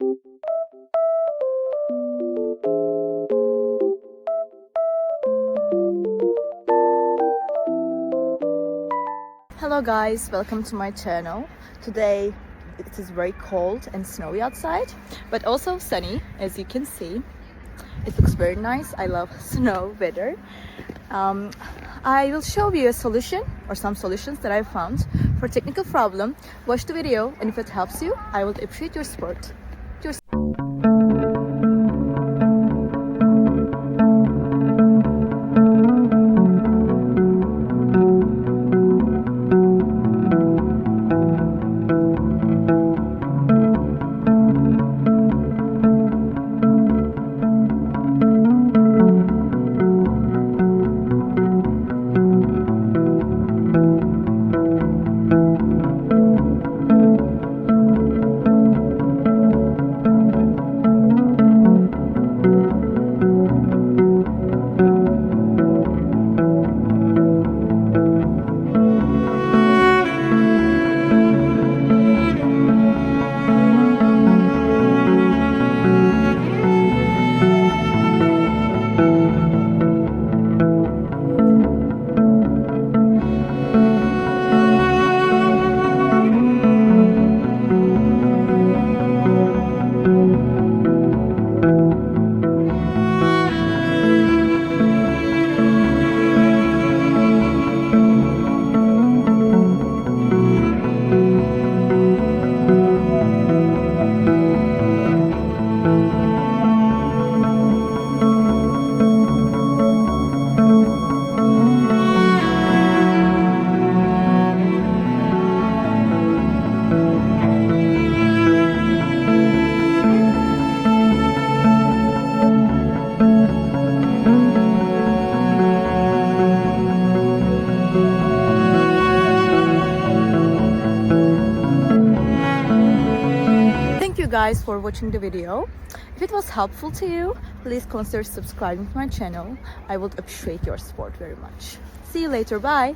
Hello guys, welcome to my channel. Today it is very cold and snowy outside, but also sunny, as you can see. It looks very nice. I love snow weather. I will show you a solution or some solutions that I found for technical problem. Watch the video, and if it helps you, I will appreciate your support. Thank you guys for watching the video. If it was helpful to you, please consider subscribing to my channel. I would appreciate your support very much. See you later. Bye.